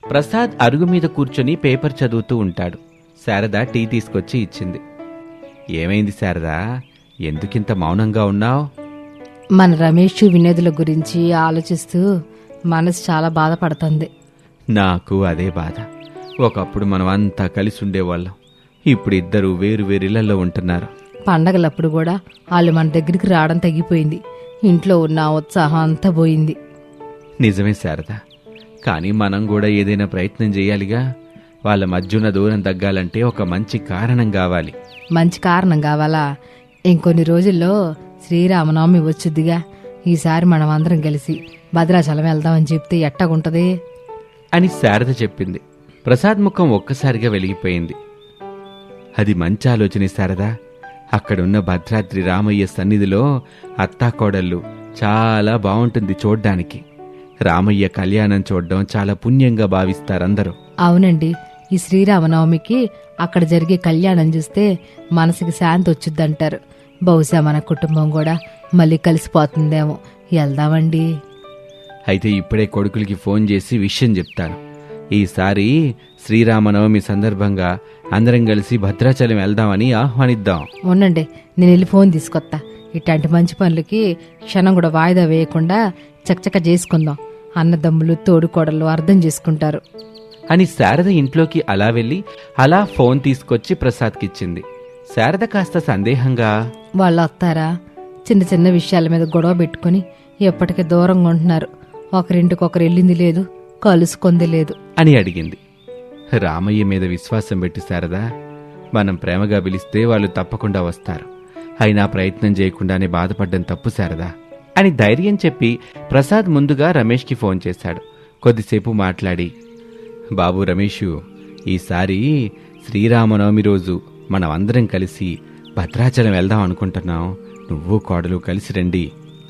ప్రసాద్ అరుగు మీద కూర్చొని పేపర్ చదువుతూ ఉంటాడు. శారద టీ తీసుకొచ్చి ఇచ్చింది. ఏమైంది శారదా, ఎందుకింత మౌనంగా ఉన్నావు? మన రమేష్ వినోదుల గురించి ఆలోచిస్తూ మనసు చాలా బాధపడుతుంది. నాకు అదే బాధ. ఒకప్పుడు మనం అంతా కలిసి ఉండేవాళ్ళం. ఇప్పుడు ఇద్దరు వేరు వేరిళ్లలో ఉంటున్నారు. పండగలప్పుడు కూడా వాళ్ళు మన దగ్గరికి రావడం తగ్గిపోయింది. ఇంట్లో ఉన్న ఉత్సాహం అంతా పోయింది. నిజమే శారదా, కానీ మనం కూడా ఏదైనా ప్రయత్నం చేయాలిగా. వాళ్ళ మధ్యున్న దూరం తగ్గాలంటే ఒక మంచి కారణం కావాలి. మంచి కారణం కావాలా? ఇంకొన్ని రోజుల్లో శ్రీరామనవమి వచ్చుద్దిగా. ఈసారి మనం అందరం కలిసి భద్రాచలం వెళ్దామని చెప్తే ఎట్టగుంటది అని శారద చెప్పింది. ప్రసాద్ ముఖం ఒక్కసారిగా వెలిగిపోయింది. అది మంచి ఆలోచనే శారదా. అక్కడున్న భద్రాద్రి రామయ్య సన్నిధిలో అత్తాకోడళ్ళు చాలా బావుంటుంది చూడ్డానికి. రామయ్య కళ్యాణం చూడ్డం చాలా పుణ్యంగా భావిస్తారందరూ. అవునండి, ఈ శ్రీరామనవమికి అక్కడ జరిగే కళ్యాణం చూస్తే మనసుకి శాంతి వచ్చుద్దంటారు. బహుశా మన కుటుంబం కూడా మళ్ళీ కలిసిపోతుందేమో. వెళ్దామండి. అయితే ఇప్పుడే కొడుకులకి ఫోన్ చేసి విషయం చెప్తాను. ఈసారి శ్రీరామనవమి సందర్భంగా అందరం కలిసి భద్రాచలం వెళ్దామని ఆహ్వానిద్దాం. ఉండండి, నేను వెళ్ళి ఫోన్ తీసుకొత్తా. ఇట్లాంటి మంచి పనులకి క్షణం కూడా వాయిదా వేయకుండా చకచక చేసుకుందాం. అన్నదమ్ములు తోడుకోడలు అర్థం చేసుకుంటారు అని శారద ఇంట్లోకి అలా వెళ్ళి అలా ఫోన్ తీసుకొచ్చి ప్రసాద్కిచ్చింది. శారద కాస్త సందేహంగా, వాళ్ళు వస్తారా? చిన్న చిన్న విషయాల మీద గొడవ పెట్టుకుని ఎప్పటికీ దూరంగా ఉంటున్నారు. ఒకరింటికొకరు వెళ్ళింది లేదు, కలుసుకుంది లేదు అని అడిగింది. రామయ్య మీద విశ్వాసం పెట్టి శారదా, మనం ప్రేమగా పిలిస్తే వాళ్ళు తప్పకుండా వస్తారు. అయినా ప్రయత్నం చేయకుండానే బాధపడ్డం తప్పు శారదా అని ధైర్యం చెప్పి ప్రసాద్ ముందుగా రమేష్కి ఫోన్ చేశాడు. కొద్దిసేపు మాట్లాడి, బాబు రమేషు, ఈసారి శ్రీరామనవమి రోజు మనం అందరం కలిసి భద్రాచలం వెళ్దాం అనుకుంటున్నాం. నువ్వు కోడలు కలిసి రండి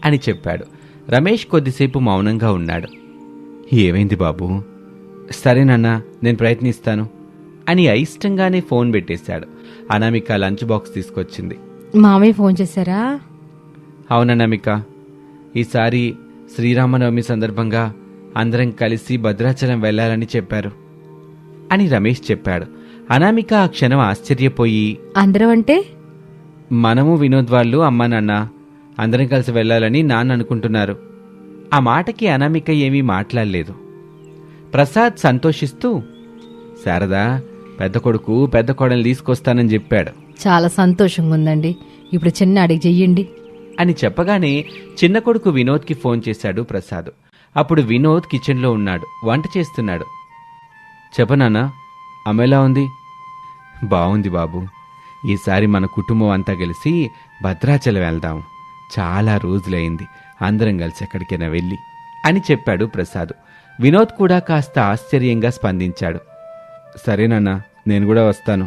అని చెప్పాడు. రమేష్ కొద్దిసేపు మౌనంగా ఉన్నాడు. ఏమైంది బాబు? సరేనన్నా, నేను ప్రయత్నిస్తాను అని అయిష్టంగానే ఫోన్ పెట్టేశాడు. అనామిక లంచ్ బాక్స్ తీసుకొచ్చింది. మామయ్య ఫోన్ చేశారా? అవుననామిక, ఈసారి శ్రీరామనవమి సందర్భంగా అందరం కలిసి భద్రాచలం వెళ్లాలని చెప్పారు అని రమేష్ చెప్పాడు. అనామిక ఆ క్షణం ఆశ్చర్యపోయి, అందరం అంటే? మనము వినోద్ వాళ్ళు అమ్మా నాన్న అందరం కలిసి వెళ్లాలని నాన్న అనుకుంటున్నారు. ఆ మాటకి అనామిక ఏమీ మాట్లాడలేదు. ప్రసాద్ సంతోషిస్తూ, శారదా, పెద్ద కొడుకు పెద్ద కోడల్ని తీసుకొస్తానని చెప్పాడు. చాలా సంతోషంగా ఉందండి. ఇప్పుడు చిన్న అడిగి చెయ్యండి అని చెప్పగానే చిన్న కొడుకు వినోద్కి ఫోన్ చేశాడు ప్రసాద్. అప్పుడు వినోద్ కిచెన్లో ఉన్నాడు, వంట చేస్తున్నాడు. చెప్పనాన్నా, అమ్మ ఎలా ఉంది? బావుంది బాబు. ఈసారి మన కుటుంబం అంతా కలిసి భద్రాచలం వెళ్దాం. చాలా రోజులైంది అందరం కలిసి ఎక్కడికైనా వెళ్ళి అని చెప్పాడు ప్రసాద్. వినోద్ కూడా కాస్త ఆశ్చర్యంగా స్పందించాడు. సరేనన్నా, నేను కూడా వస్తాను.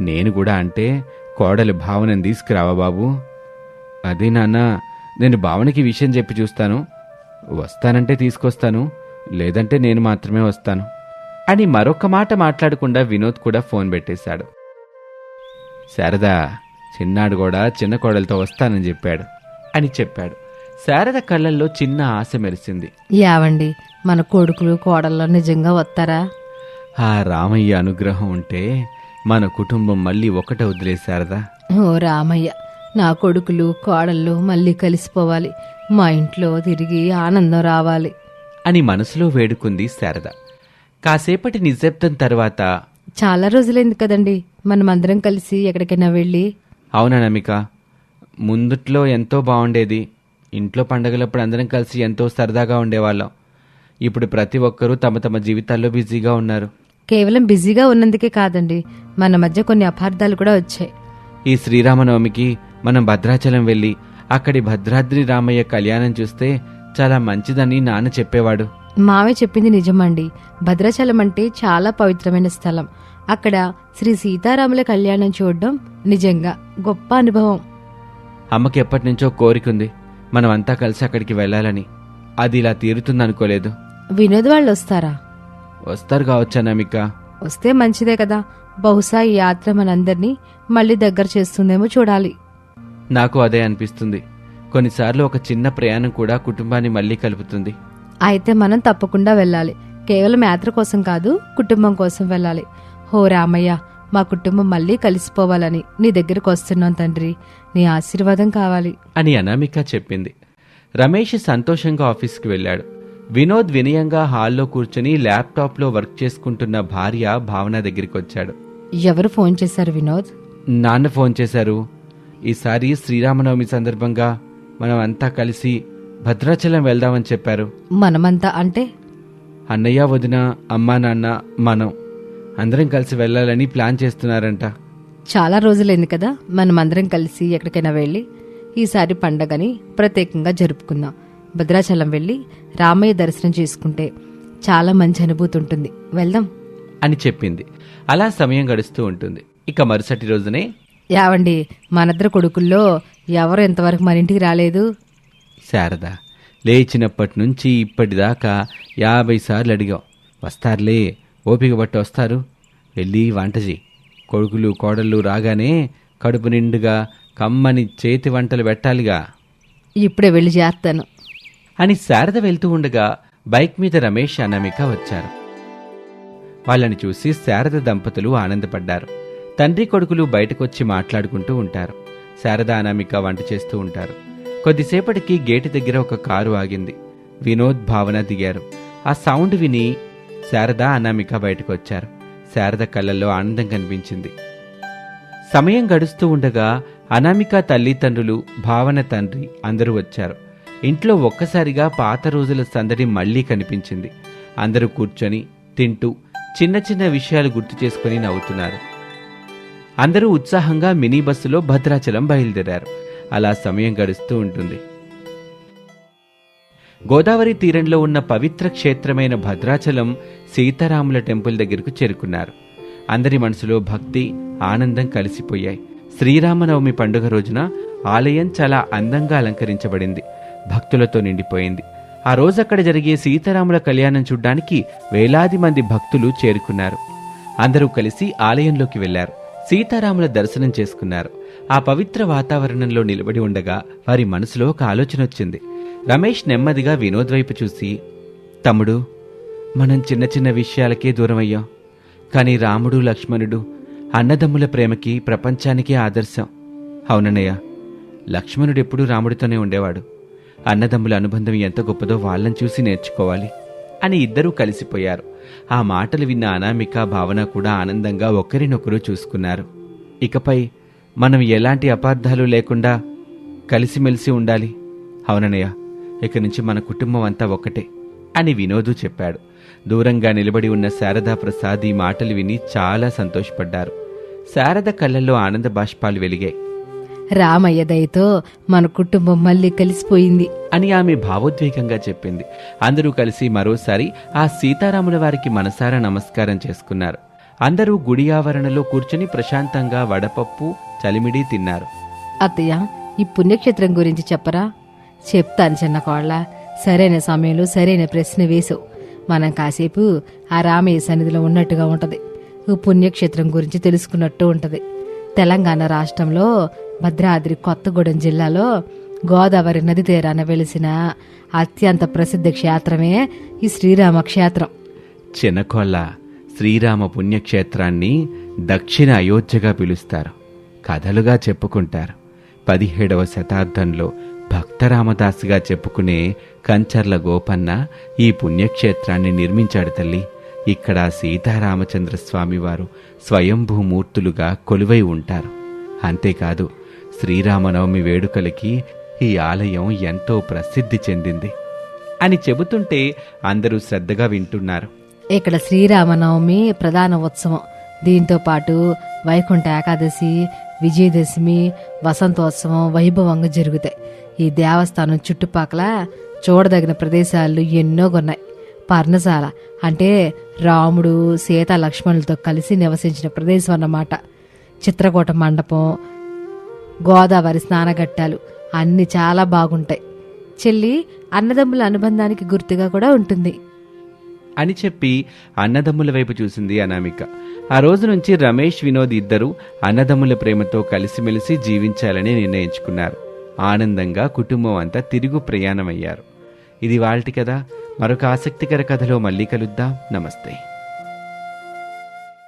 నేను కూడా అంటే కోడలి భావనని తీసుకురావా బాబు? అదే నాన్న, నేను భావనకి విషయం చెప్పి చూస్తాను. వస్తానంటే తీసుకొస్తాను, లేదంటే నేను మాత్రమే వస్తాను అని మరొక మాట మాట్లాడకుండా వినోద్ కూడా ఫోన్ పెట్టేశాడు. శారదా, చిన్నాడు కూడా చిన్న కోడలతో వస్తానని చెప్పాడు అని చెప్పాడు. శారద కళ్ళల్లో చిన్న ఆశ మెరిసింది. యావండి, మన కొడుకులు కోడల్లో నిజంగా వస్తారా? ఆ రామయ్య అనుగ్రహం ఉంటే మన కుటుంబం మళ్ళీ ఒకటవుద్దులే శారదా. ఓ రామయ్య, నా కొడుకులు కోడళ్ళు మళ్ళీ కలిసిపోవాలి. మా ఇంట్లో తిరిగి ఆనందం రావాలి అని మనసులో వేడుకుంది శారద. కాసేపటి నిశ్శబ్దం తర్వాత, చాలా రోజులైంది కదండి మనమందరం కలిసి ఎక్కడికైనా వెళ్ళి. అవుననమిక, ముందుట్లో ఎంతో బాగుండేది. ఇంట్లో పండగలప్పుడు అందరం కలిసి ఎంతో సరదాగా ఉండేవాళ్ళం. ఇప్పుడు ప్రతి ఒక్కరూ తమ తమ జీవితాల్లో బిజీగా ఉన్నారు. కేవలం బిజీగా ఉన్నందుకే కాదండి, మన మధ్య కొన్ని అపార్థాలు కూడా వచ్చాయి. ఈ శ్రీరామనవమికి మనం భద్రాచలం వెళ్ళి అక్కడి భద్రాద్రి రామయ్య కళ్యాణం చూస్తే చాలా మంచిదని నాన్న చెప్పేవాడు. మావే చెప్పింది నిజమండి. భద్రాచలం అంటే చాలా పవిత్రమైన స్థలం. అక్కడ శ్రీ సీతారాముల కళ్యాణం చూడడం నిజంగా గొప్ప అనుభవం. అమ్మకి ఎప్పటినుంచో కోరికుంది మనమంతా కలిసి అక్కడికి వెళ్ళాలని. అది ఇలా తీరుతుందనుకోలేదు. వినోద్ వాళ్ళు వస్తారా? వస్తారు కావచ్చా నమిక? వస్తే మంచిదే కదా. బహుశా ఈ యాత్ర మనందరినీ మళ్ళీ దగ్గర చేస్తుందేమో చూడాలి. నాకు అదే అనిపిస్తుంది. కొన్నిసార్లు ఒక చిన్న ప్రయాణం కూడా కుటుంబాన్ని మళ్ళీ కలుపుతుంది. అయితే మనం తప్పకుండా వెళ్ళాలి. కేవలం యాత్ర కోసం కాదు, కుటుంబం కోసం వెళ్ళాలి. హో రామయ్య, మా కుటుంబం మళ్ళీ కలిసిపోవాలని నీ దగ్గరకు వస్తున్నాం తండ్రి. నీ ఆశీర్వాదం కావాలి అని అనామిక చెప్పింది. రమేష్ సంతోషంగా ఆఫీస్కి వెళ్ళాడు. వినోద్ వినయంగా హాల్లో కూర్చుని ల్యాప్టాప్లో వర్క్ చేసుకుంటున్న భార్య భావన దగ్గరికి వచ్చాడు. ఎవరు ఫోన్ చేశారు వినోద్? నాన్న ఫోన్ చేశారు. ఈసారి శ్రీరామనవమి సందర్భంగా మనం అంతా కలిసి భద్రాచలం వెళ్దామని చెప్పారు. మనమంతా అంటే? అన్నయ్య, వదిన, అమ్మా, నాన్న, మనం అందరం కలిసి వెళ్ళాలని ప్లాన్ చేస్తున్నారంట. చాలా రోజులైంది కదా మనమందరం కలిసి ఎక్కడికైనా వెళ్ళి. ఈసారి పండగని ప్రత్యేకంగా జరుపుకుందాం. భద్రాచలం వెళ్ళి రామయ్య దర్శనం చేసుకుంటే చాలా మంచి అనుభూతి ఉంటుంది. వెళ్దాం అని చెప్పింది. అలా సమయం గడుస్తూ ఉంటుంది. ఇక మరుసటి రోజునే, యావండి, మనిద్దరు కొడుకుల్లో ఎవరు ఇంతవరకు మన ఇంటికి రాలేదు? శారద, లేచినప్పటి నుంచి ఇప్పటిదాకా 50 సార్లు అడిగాం. వస్తారులే, ఓపిక బట్టి వస్తారు. వెళ్ళి వంట చేయి. కొడుకులు కోడళ్ళు రాగానే కడుపు నిండుగా కమ్మని చేతి వంటలు పెట్టాలిగా. ఇప్పుడే వెళ్ళి చేస్తాను అని శారద వెళ్తూ ఉండగా బైక్ మీద రమేష్, అనామిక వచ్చారు. వాళ్ళని చూసి శారద దంపతులు ఆనందపడ్డారు. తండ్రి కొడుకులు బయటకొచ్చి మాట్లాడుకుంటూ ఉంటారు. శారద, అనామిక వంట చేస్తూ ఉంటారు. కొద్దిసేపటికి గేటు దగ్గర ఒక కారు ఆగింది. వినోద్, భావన దిగారు. ఆ సౌండ్ విని శారద, అనామిక బయటకు వచ్చారు. శారద కళ్ళల్లో ఆనందం కనిపించింది. సమయం గడుస్తూ ఉండగా అనామిక తల్లిదండ్రులు, భావన తండ్రి అందరూ వచ్చారు. ఇంట్లో ఒక్కసారిగా పాత రోజుల సందడి మళ్లీ కనిపించింది. అందరూ కూర్చొని తింటూ చిన్న చిన్న విషయాలు గుర్తు చేసుకుని నవ్వుతున్నారు. అందరూ ఉత్సాహంగా మినీ బస్సులో భద్రాచలం బయలుదేరారు. అలా సమయం గడుస్తూ ఉంటుంది. గోదావరి తీరంలో ఉన్న పవిత్ర క్షేత్రమైన భద్రాచలం సీతారాముల టెంపుల్ దగ్గరకు చేరుకున్నారు. అందరి మనసులో భక్తి, ఆనందం కలిసిపోయాయి. శ్రీరామనవమి పండుగ రోజున ఆలయం చాలా అందంగా అలంకరించబడింది. భక్తులతో నిండిపోయింది. ఆ రోజు అక్కడ జరిగే సీతారాముల కళ్యాణం చూడ్డానికి వేలాది మంది భక్తులు చేరుకున్నారు. అందరూ కలిసి ఆలయంలోకి వెళ్లారు. సీతారాముల దర్శనం చేసుకున్నారు. ఆ పవిత్ర వాతావరణంలో నిలబడి ఉండగా వారి మనసులో ఒక ఆలోచన వచ్చింది. రమేష్ నెమ్మదిగా వినోద్ వైపు చూసి, తమ్ముడు, మనం చిన్న చిన్న విషయాలకే దూరమయ్యాం. కానీ రాముడు, లక్ష్మణుడు అన్నదమ్ముల ప్రేమకి ప్రపంచానికే ఆదర్శం. అవునన్నయ్య, లక్ష్మణుడెప్పుడూ రాముడితోనే ఉండేవాడు. అన్నదమ్ముల అనుబంధం ఎంత గొప్పదో వాళ్ళని చూసి నేర్చుకోవాలి అని ఇద్దరూ కలిసిపోయారు. ఆ మాటలు విన్న అనామిక, భావన కూడా ఆనందంగా ఒకరినొకరు చూసుకున్నారు. ఇకపై మనం ఎలాంటి అపార్థాలు లేకుండా కలిసిమెలిసి ఉండాలి. అవునన్నయ్య, ఇక నుంచి మన కుటుంబం అంతా ఒక్కటే అని వినోదు చెప్పాడు. దూరంగా నిలబడి ఉన్న శారదా ప్రసాద్ ఈ మాటలు విని చాలా సంతోషపడ్డారు. శారద కళ్ళల్లో ఆనంద బాష్పాలు వెలిగాయి. రామయ్య దయతో మన కుటుంబం మళ్ళీ కలిసిపోయింది అని ఆమె భావోద్వేగంగా చెప్పింది. అందరూ కలిసి మరోసారి ఆ సీతారాముల వారికి మనసారా నమస్కారం చేసుకున్నారు. అందరూ గుడి ఆవరణలో కూర్చుని ప్రశాంతంగా వడపప్పు, చలిమిడి తిన్నారు. అత్తయ్య, ఈ పుణ్యక్షేత్రం గురించి చెప్పరా? చెప్తాను చిన్న కోళ్ళ. సరైన సమయంలో సరైన ప్రశ్న వేసావు. మనం కాసేపు ఆ రామయ్య సన్నిధిలో ఉన్నట్టుగా ఉంటది. ఈ పుణ్యక్షేత్రం గురించి తెలుసుకున్నట్టు ఉంటది. తెలంగాణ రాష్ట్రంలో భద్రాద్రి కొత్తగూడెం జిల్లాలో గోదావరి నది తీరాన వెలిసిన అత్యంత ప్రసిద్ధ క్షేత్రమే ఈ శ్రీరామ క్షేత్రం. చిన్నకొల్ల శ్రీరామ పుణ్యక్షేత్రాన్ని దక్షిణ అయోధ్యగా పిలుస్తారు. కథలుగా చెప్పుకుంటారు. 17వ శతాబ్దంలో భక్తరామదాసుగా చెప్పుకునే కంచర్ల గోపన్న ఈ పుణ్యక్షేత్రాన్ని నిర్మించాడు తల్లి. ఇక్కడ సీతారామచంద్రస్వామి వారు స్వయంభూమూర్తులుగా కొలువై ఉంటారు. అంతేకాదు, శ్రీరామనవమి వేడుకలకి ఈ ఆలయం ఎంతో ప్రసిద్ధి చెందింది అని చెబుతుంటే అందరూ శ్రద్ధగా వింటున్నారు. ఇక్కడ శ్రీరామనవమి ప్రధాన ఉత్సవం. దీంతో పాటు వైకుంఠ ఏకాదశి, విజయదశమి, వసంతోత్సవం వైభవంగా జరుగుతాయి. ఈ దేవస్థానం చుట్టుపక్కల చూడదగిన ప్రదేశాలు ఎన్నో ఉన్నాయి. పర్ణశాల అంటే రాముడు, సీత, లక్ష్మణులతో కలిసి నివసించిన ప్రదేశం అన్నమాట. చిత్రకూట మండపం, గోదావరి స్నానఘట్టాలు అన్నీ చాలా బాగుంటాయి. చెల్లి, అన్నదమ్ముల అనుబంధానికి గుర్తుగా కూడా ఉంటుంది అని చెప్పి అన్నదమ్ముల వైపు చూసింది అనామిక. ఆ రోజు నుంచి రమేష్, వినోద్ ఇద్దరూ అన్నదమ్ముల ప్రేమతో కలిసిమెలిసి జీవించాలని నిర్ణయించుకున్నారు. ఆనందంగా కుటుంబం అంతా తిరుగు ప్రయాణమయ్యారు. ఇది వాళ్ళటి కదా. మరొక ఆసక్తికర కథలో మళ్ళీ కలుద్దాం. నమస్తే.